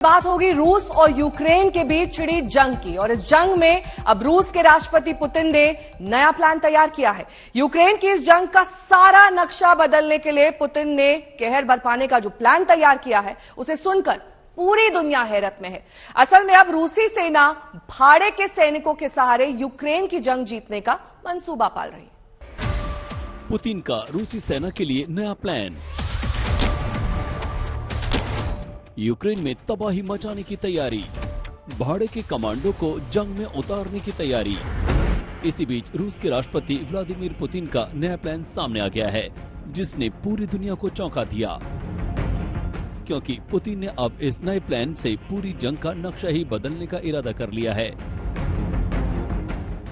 बात होगी रूस और यूक्रेन के बीच छिड़ी जंग की। और इस जंग में अब रूस के राष्ट्रपति पुतिन ने नया प्लान तैयार किया है। यूक्रेन की इस जंग का सारा नक्शा बदलने के लिए पुतिन ने कहर बरपाने का जो प्लान तैयार किया है, उसे सुनकर पूरी दुनिया हैरत में है। असल में अब रूसी सेना भाड़े के सैनिकों के सहारे यूक्रेन की जंग जीतने का मंसूबा पाल रही है। पुतिन का रूसी सेना के लिए नया प्लान, यूक्रेन में तबाही मचाने की तैयारी, भाड़े के कमांडो को जंग में उतारने की तैयारी। इसी बीच रूस के राष्ट्रपति व्लादिमीर पुतिन का नया प्लान सामने आ गया है, जिसने पूरी दुनिया को चौंका दिया, क्योंकि पुतिन ने अब इस नए प्लान से पूरी जंग का नक्शा ही बदलने का इरादा कर लिया है।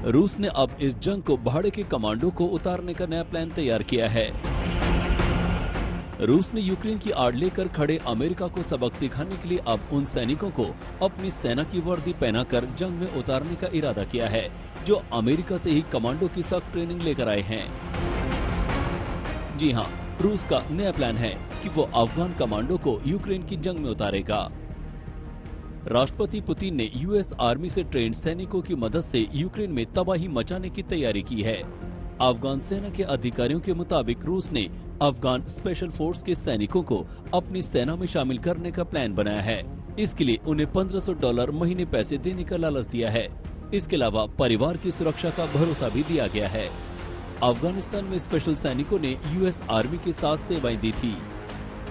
रूस ने अब इस जंग को भाड़े के कमांडो को उतारने का नया प्लान तैयार किया है। रूस ने यूक्रेन की आड़ लेकर खड़े अमेरिका को सबक सिखाने के लिए अब उन सैनिकों को अपनी सेना की वर्दी पहनाकर जंग में उतारने का इरादा किया है, जो अमेरिका से ही कमांडो की सख्त ट्रेनिंग लेकर आए हैं। जी हां, रूस का नया प्लान है कि वो अफगान कमांडो को यूक्रेन की जंग में उतारेगा। राष्ट्रपति पुतिन ने यूएस आर्मी से ट्रेंड सैनिकों की मदद से यूक्रेन में तबाही मचाने की तैयारी की है। अफगान सेना के अधिकारियों के मुताबिक रूस ने अफगान स्पेशल फोर्स के सैनिकों को अपनी सेना में शामिल करने का प्लान बनाया है। इसके लिए उन्हें $1500 महीने पैसे देने का लालच दिया है। इसके अलावा परिवार की सुरक्षा का भरोसा भी दिया गया है। अफगानिस्तान में स्पेशल सैनिकों ने यूएस आर्मी के साथ सेवाएं दी थी।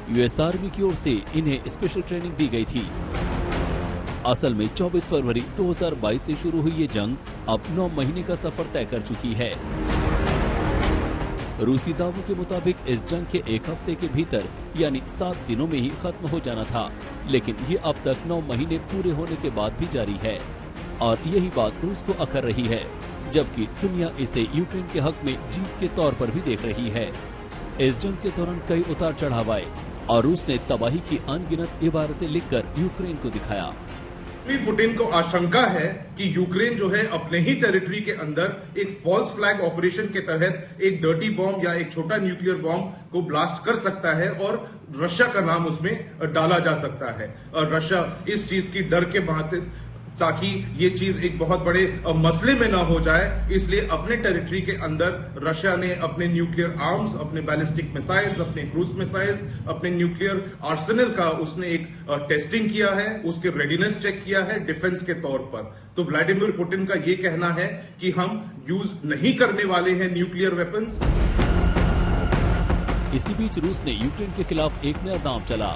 यूएस आर्मी की ओर से इन्हें स्पेशल ट्रेनिंग दी गई थी। असल में 24 फरवरी 2022 से शुरू हुई ये जंग अब 9 महीने का सफर तय कर चुकी है। रूसी दावों के मुताबिक इस जंग के एक हफ्ते के भीतर यानी 7 दिनों में ही खत्म हो जाना था, लेकिन ये अब तक 9 महीने पूरे होने के बाद भी जारी है। और यही बात रूस को अखर रही है, जबकि दुनिया इसे यूक्रेन के हक में जीत के तौर पर भी देख रही है। इस जंग के दौरान कई उतार चढ़ाव आए और रूस ने तबाही की अनगिनत इबारतें लिखकर यूक्रेन को दिखाया। पुतिन को आशंका है कि यूक्रेन जो है अपने ही टेरिटरी के अंदर एक फॉल्स फ्लैग ऑपरेशन के तहत एक डर्टी बॉम्ब या एक छोटा न्यूक्लियर बॉम्ब को ब्लास्ट कर सकता है और रशिया का नाम उसमें डाला जा सकता है। और रशिया इस चीज की डर के माथे, ताकि ये चीज एक बहुत बड़े मसले में ना हो जाए, इसलिए अपने टेरिटरी के अंदर रशिया ने अपने न्यूक्लियर आर्म्स, अपने बैलिस्टिक मिसाइल्स, अपने क्रूज मिसाइल्स, अपने न्यूक्लियर आर्सेनल का उसने एक टेस्टिंग किया है, उसके रेडीनेस चेक किया है डिफेंस के तौर पर। तो व्लादिमीर पुतिन का ये कहना है कि हम यूज नहीं करने वाले हैं न्यूक्लियर वेपन्स। इसी बीच रूस ने यूक्रेन के खिलाफ एक नया दांव चला।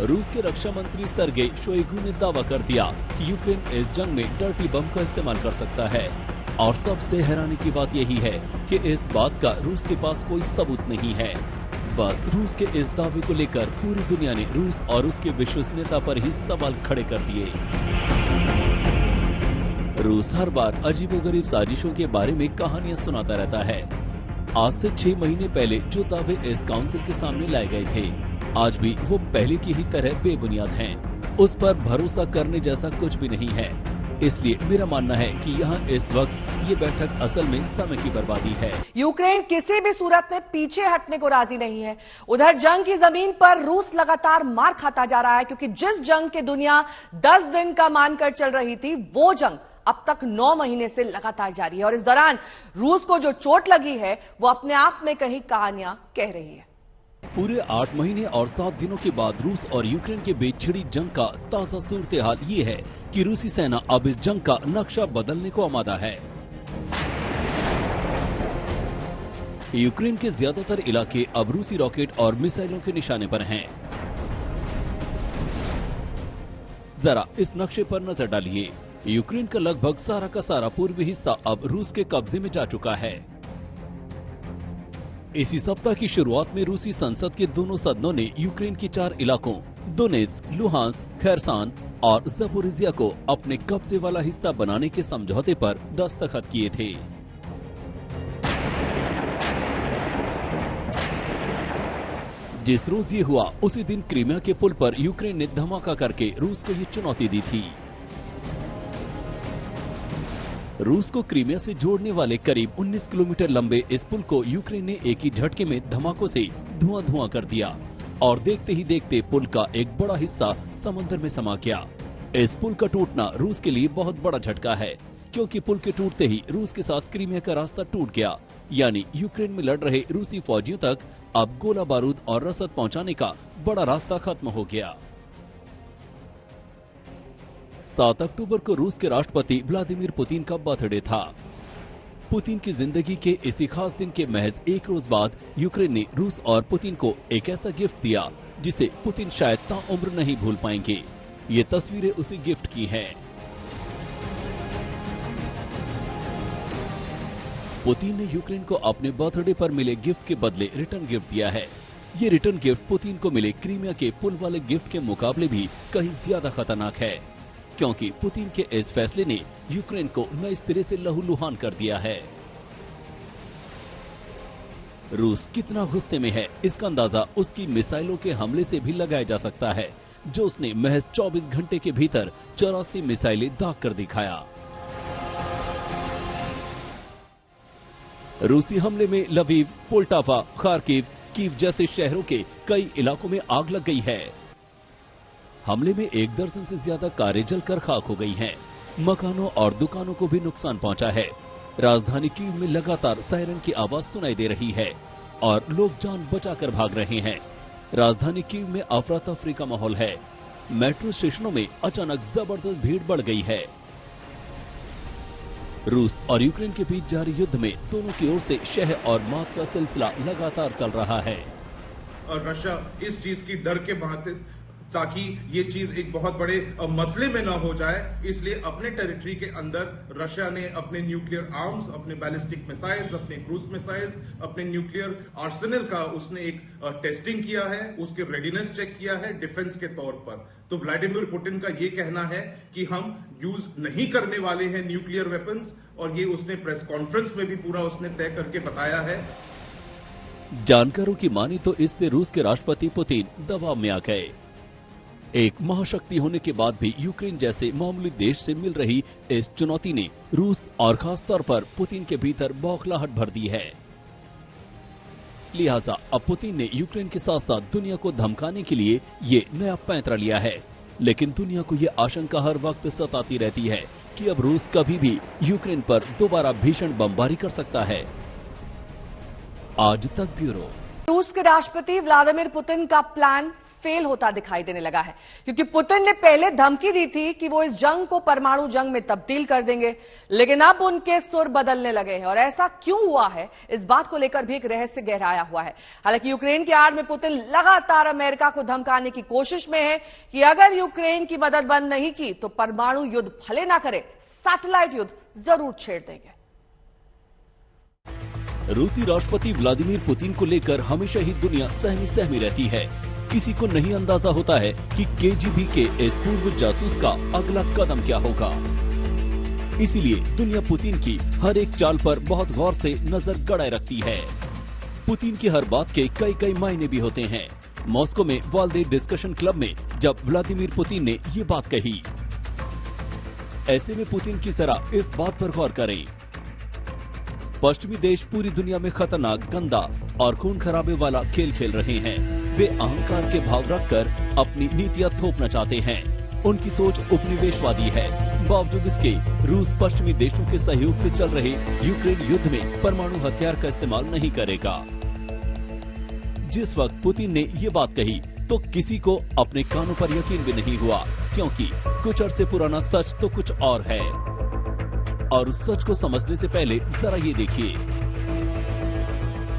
रूस के रक्षा मंत्री सर्गेई शोइगु ने दावा कर दिया कि यूक्रेन इस जंग में डर्टी बम का इस्तेमाल कर सकता है। और सबसे हैरानी की बात यही है कि इस बात का रूस के पास कोई सबूत नहीं है। बस रूस के इस दावे को लेकर पूरी दुनिया ने रूस और उसके विश्वसनीयता पर ही सवाल खड़े कर दिए। रूस हर बार अजीबोगरीब साजिशों के बारे में कहानियां सुनाता रहता है। आज से 6 महीने पहले जो दावे इस काउंसिल के सामने लाए गए थे, आज भी वो पहले की ही तरह बेबुनियाद हैं। उस पर भरोसा करने जैसा कुछ भी नहीं है। इसलिए मेरा मानना है कि यहाँ इस वक्त ये बैठक असल में समय की बर्बादी है। यूक्रेन किसी भी सूरत में पीछे हटने को राजी नहीं है। उधर जंग की जमीन पर रूस लगातार मार खाता जा रहा है, क्योंकि जिस जंग की दुनिया 10 दिन का मानकर चल रही थी, वो जंग अब तक 9 महीने से लगातार जारी है। और इस दौरान रूस को जो चोट लगी है, वो अपने आप में कहीं कहानियां कह रही है। पूरे 8 महीने और 7 दिनों के बाद रूस और यूक्रेन के बीच छिड़ी जंग का ताजा सूरत हाल ये है कि रूसी सेना अब इस जंग का नक्शा बदलने को आमादा है। यूक्रेन के ज्यादातर इलाके अब रूसी रॉकेट और मिसाइलों के निशाने पर हैं। जरा इस नक्शे पर नजर डालिए। यूक्रेन का लगभग सारा का सारा पूर्वी हिस्सा अब रूस के कब्जे में जा चुका है। इसी सप्ताह की शुरुआत में रूसी संसद के दोनों सदनों ने यूक्रेन के 4 इलाकों दोनेत्स्क, लुहांस्क, खेरसन और ज़पोरिज़िया को अपने कब्जे वाला हिस्सा बनाने के समझौते पर दस्तखत किए थे। जिस रोज ये हुआ, उसी दिन क्रीमिया के पुल पर यूक्रेन ने धमाका करके रूस को ये चुनौती दी थी। रूस को क्रीमिया से जोड़ने वाले करीब 19 किलोमीटर लंबे इस पुल को यूक्रेन ने एक ही झटके में धमाकों से धुआं कर दिया और देखते ही देखते पुल का एक बड़ा हिस्सा समंदर में समा गया। इस पुल का टूटना रूस के लिए बहुत बड़ा झटका है, क्योंकि पुल के टूटते ही रूस के साथ क्रीमिया का रास्ता टूट गया, यानी यूक्रेन में लड़ रहे रूसी फौजियों तक अब गोला बारूद और रसद पहुंचाने का बड़ा रास्ता खत्म हो गया। 7 अक्टूबर को रूस के राष्ट्रपति व्लादिमीर पुतिन का बर्थडे था। पुतिन की जिंदगी के इसी खास दिन के महज एक रोज बाद यूक्रेन ने रूस और पुतिन को एक ऐसा गिफ्ट दिया जिसे पुतिन शायद ताउम्र नहीं भूल पाएंगे। ये तस्वीरें उसी गिफ्ट की हैं। पुतिन ने यूक्रेन को अपने बर्थडे पर मिले गिफ्ट के बदले रिटर्न गिफ्ट दिया है। ये रिटर्न गिफ्ट पुतिन को मिले क्रीमिया के पुल वाले गिफ्ट के मुकाबले भी कहीं ज्यादा खतरनाक है, क्योंकि पुतिन के इस फैसले ने यूक्रेन को नए सिरे से लहूलुहान कर दिया है। रूस कितना गुस्से में है, इसका अंदाजा उसकी मिसाइलों के हमले से भी लगाया जा सकता है, जो उसने महज 24 घंटे के भीतर 84 मिसाइलें दाग कर दिखाया। रूसी हमले में लवीव, पोल्टावा, खार्किव, कीव जैसे शहरों के कई इलाकों में आग लग गई है। हमले में 1 दर्जन से ज्यादा कारें जलकर खाक हो गई हैं। मकानों और दुकानों को भी नुकसान पहुंचा है। राजधानी कीव में लगातार सायरन की आवाज सुनाई दे रही है और लोग जान बचाकर भाग रहे हैं। राजधानी कीव में अफरा तफरी का माहौल है। मेट्रो स्टेशनों में अचानक जबरदस्त भीड़ बढ़ गई है। रूस और यूक्रेन के बीच जारी युद्ध में दोनों की ओर से शह और मौत का सिलसिला लगातार चल रहा है। और रशिया इस चीज की डर के मारे, ताकि ये चीज एक बहुत बड़े मसले में ना हो जाए, इसलिए अपने टेरिटरी के अंदर रशिया ने अपने न्यूक्लियर आर्म्स, अपने बैलिस्टिक मिसाइल्स, अपने क्रूज मिसाइल्स, अपने न्यूक्लियर आर्सेनल का उसने एक टेस्टिंग किया है, उसके रेडीनेस चेक किया है डिफेंस के तौर पर। तो व्लादिमीर पुतिन का ये कहना है कि हम यूज नहीं करने वाले हैं न्यूक्लियर वेपन्स, और ये उसने प्रेस कॉन्फ्रेंस में भी पूरा उसने तय करके बताया है। जानकारों की माने तो इससे रूस के राष्ट्रपति पुतिन दबाव में आ गए। एक महाशक्ति होने के बाद भी यूक्रेन जैसे मामूली देश से मिल रही इस चुनौती ने रूस और खास तौर पर पुतिन के भीतर बौखलाहट भर दी है। लिहाजा अब पुतिन ने यूक्रेन के साथ साथ दुनिया को धमकाने के लिए ये नया पैंतरा लिया है। लेकिन दुनिया को ये आशंका हर वक्त सताती रहती है कि अब रूस कभी भी यूक्रेन पर दोबारा भीषण बमबारी कर सकता है। आज तक ब्यूरो। रूस के राष्ट्रपति व्लादिमीर पुतिन का प्लान फेल होता दिखाई देने लगा है, क्योंकि पुतिन ने पहले धमकी दी थी कि वो इस जंग को परमाणु जंग में तब्दील कर देंगे, लेकिन अब उनके सुर बदलने लगे हैं। और ऐसा क्यों हुआ है, इस बात को लेकर भी एक रहस्य गहराया हुआ है। हालांकि यूक्रेन की आड़ में पुतिन लगातार अमेरिका को धमकाने की कोशिश में है कि अगर यूक्रेन की मदद बंद नहीं की तो परमाणु युद्ध भले ना करे, सैटेलाइट युद्ध जरूर छेड़ देंगे। रूसी राष्ट्रपति व्लादिमीर पुतिन को लेकर हमेशा ही दुनिया सहमी सहमी रहती है। किसी को नहीं अंदाजा होता है कि केजीबी के इस पूर्व जासूस का अगला कदम क्या होगा। इसीलिए दुनिया पुतिन की हर एक चाल पर बहुत गौर से नजर गड़ाए रखती है। पुतिन की हर बात के कई कई मायने भी होते हैं। मॉस्को में वाल्डे डिस्कशन क्लब में जब व्लादिमीर पुतिन ने ये बात कही, ऐसे में पुतिन की जरा इस बात पर गौर करें। पश्चिमी देश पूरी दुनिया में खतरनाक, गंदा और खून खराबे वाला खेल खेल रहे हैं। वे अहंकार के भाव रखकर अपनी नीतियां थोपना चाहते हैं। उनकी सोच उपनिवेशवादी है। बावजूद इसके रूस पश्चिमी देशों के सहयोग से चल रहे यूक्रेन युद्ध में परमाणु हथियार का इस्तेमाल नहीं करेगा। जिस वक्त पुतिन ने ये बात कही तो किसी को अपने कानों पर यकीन भी नहीं हुआ, क्योंकि कुछ अरसे पुराना सच तो कुछ और है। और उस सच को समझने से पहले जरा ये देखिए।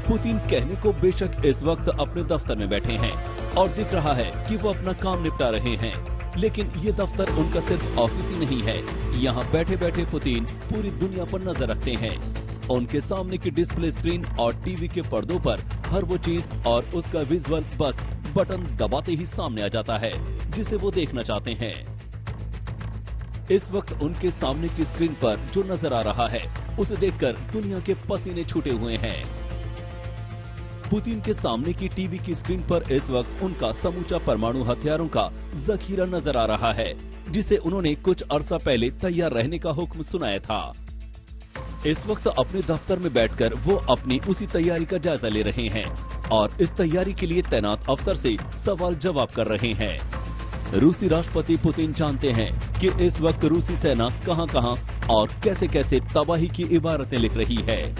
पुतिन कहने को बेशक इस वक्त अपने दफ्तर में बैठे हैं और दिख रहा है कि वो अपना काम निपटा रहे हैं, लेकिन ये दफ्तर उनका सिर्फ ऑफिस ही नहीं है। यहाँ बैठे बैठे पुतिन पूरी दुनिया पर नजर रखते हैं। उनके सामने की डिस्प्ले स्क्रीन और टीवी के पर्दों पर हर वो चीज और उसका विजुअल बस बटन दबाते ही सामने आ जाता है जिसे वो देखना चाहते हैं। इस वक्त उनके सामने की स्क्रीन पर जो नजर आ रहा है उसे देखकर दुनिया के पसीने छूटे हुए हैं। पुतिन के सामने की टीवी की स्क्रीन पर इस वक्त उनका समूचा परमाणु हथियारों का जखीरा नजर आ रहा है, जिसे उन्होंने कुछ अरसा पहले तैयार रहने का हुक्म सुनाया था। इस वक्त अपने दफ्तर में बैठकर वो अपनी उसी तैयारी का जायजा ले रहे हैं। और इस तैयारी के लिए तैनात अफसर से सवाल जवाब कर रहे हैं। रूसी राष्ट्रपति पुतिन जानते हैं कि इस वक्त रूसी सेना कहां-कहां और कैसे-कैसे तबाही की इबारतें लिख रही है।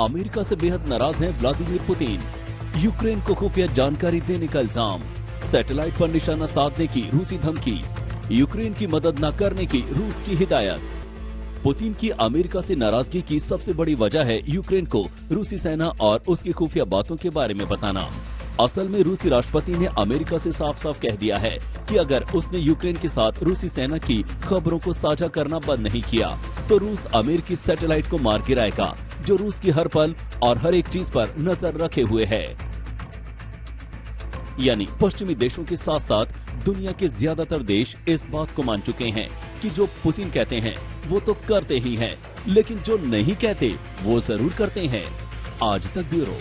अमेरिका से बेहद नाराज हैं व्लादिमीर पुतिन। यूक्रेन को खुफिया जानकारी देने का इल्जाम, सैटेलाइट पर निशाना साधने की रूसी धमकी, यूक्रेन की मदद न करने की रूस की हिदायत। पुतिन की अमेरिका से नाराजगी की सबसे बड़ी वजह है यूक्रेन को रूसी सेना और उसकी खुफिया बातों के बारे में बताना। असल में रूसी राष्ट्रपति ने अमेरिका से साफ-साफ कह दिया है कि अगर उसने यूक्रेन के साथ रूसी सेना की खबरों को साझा करना बंद नहीं किया तो रूस अमेरिकी सैटेलाइट को मार गिराएगा, जो रूस की हर पल और हर एक चीज पर नजर रखे हुए है। यानी पश्चिमी देशों के साथ साथ दुनिया के ज्यादातर देश इस बात को मान चुके हैं कि जो पुतिन कहते हैं वो तो करते ही हैं, लेकिन जो नहीं कहते वो जरूर करते हैं। आज तक ब्यूरो।